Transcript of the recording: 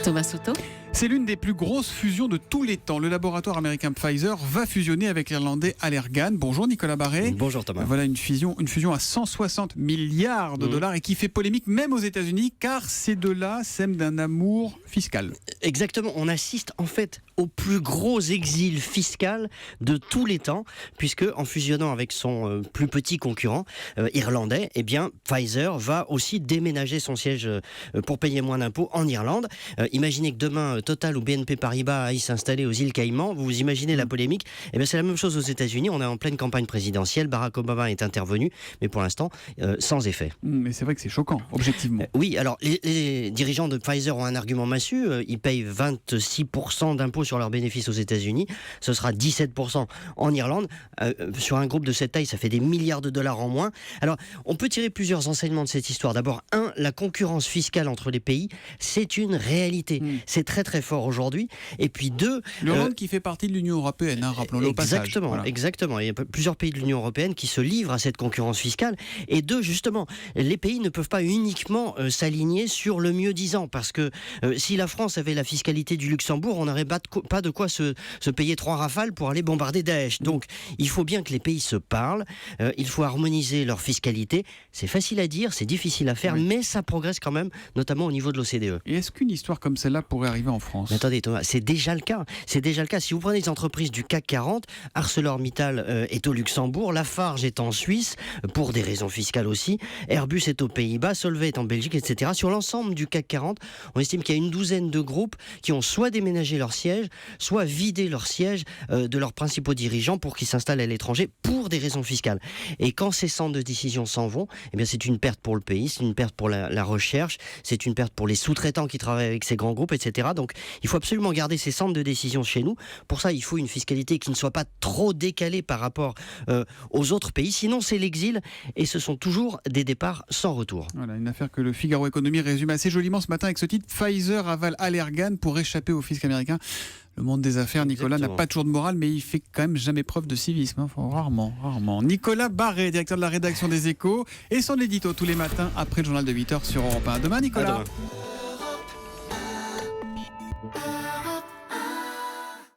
Thomas Soto. C'est l'une des plus grosses fusions de tous les temps. Le laboratoire américain Pfizer va fusionner avec l'irlandais Allergan. Bonjour Nicolas Barré. Bonjour Thomas. Voilà une fusion à 160 milliards de dollars et qui fait polémique même aux États-Unis car ces deux-là sèment d'un amour fiscal. Exactement, on assiste en fait au plus gros exil fiscal de tous les temps, puisque en fusionnant avec son plus petit concurrent irlandais, eh bien Pfizer va aussi déménager son siège pour payer moins d'impôts en Irlande. Imaginez que demain Total ou BNP Paribas aillent s'installer aux îles Caïmans. Vous imaginez la polémique? Eh bien c'est la même chose aux États-Unis. On est en pleine campagne présidentielle. Barack Obama est intervenu, mais pour l'instant sans effet. Mais c'est vrai que c'est choquant, objectivement. Oui, alors les dirigeants de Pfizer ont un argument massu. Ils payent 26% d'impôts sur leurs bénéfices aux États-Unis. Ce sera 17% en Irlande. Sur un groupe de cette taille, ça fait des milliards de dollars en moins. Alors, on peut tirer plusieurs enseignements de cette histoire. D'abord, la concurrence fiscale entre les pays, c'est une réalité. C'est très très fort aujourd'hui. Et puis deux... L'Irlande qui fait partie de l'Union européenne, rappelons-le au passage. Exactement, voilà. exactement. Il y a plusieurs pays de l'Union européenne qui se livrent à cette concurrence fiscale. Et deux, justement, les pays ne peuvent pas uniquement s'aligner sur le mieux-disant. Parce que si la France avait la fiscalité du Luxembourg, on n'aurait pas de quoi se payer 3 rafales pour aller bombarder Daesh. Donc, il faut bien que les pays se parlent. Il faut harmoniser leur fiscalité. C'est facile à dire, c'est difficile à faire, mais ça progresse quand même, notamment au niveau de l'OCDE. Et est-ce qu'une histoire comme celle-là pourrait arriver en France? Mais attendez Thomas, c'est déjà le cas. C'est déjà le cas. Si vous prenez les entreprises du CAC 40, ArcelorMittal est au Luxembourg, Lafarge est en Suisse, pour des raisons fiscales aussi, Airbus est aux Pays-Bas, Solvay est en Belgique, etc. Sur l'ensemble du CAC 40, on estime qu'il y a une douzaine de groupes qui ont soit déménagé leur siège, soit vidé leur siège de leurs principaux dirigeants pour qu'ils s'installent à l'étranger pour des raisons fiscales. Et quand ces centres de décision s'en vont, eh bien c'est une perte pour le pays, c'est une perte pour la recherche, c'est une perte pour les sous-traitants qui travaillent avec ces grands groupes, etc. Donc il faut absolument garder ces centres de décision chez nous. Pour ça, il faut une fiscalité qui ne soit pas trop décalée par rapport aux autres pays. Sinon, c'est l'exil et ce sont toujours des départs sans retour. Voilà, une affaire que le Figaro Économie résume assez joliment ce matin avec ce titre: Pfizer avale Allergan pour échapper au fisc américain. Le monde des affaires, Nicolas, n'a pas toujours de morale, mais il fait quand même jamais preuve de civisme. Enfin, rarement. Nicolas Barré, directeur de la rédaction des Échos, et son édito tous les matins après le journal de 8h sur Europe 1. À demain, Nicolas. À demain.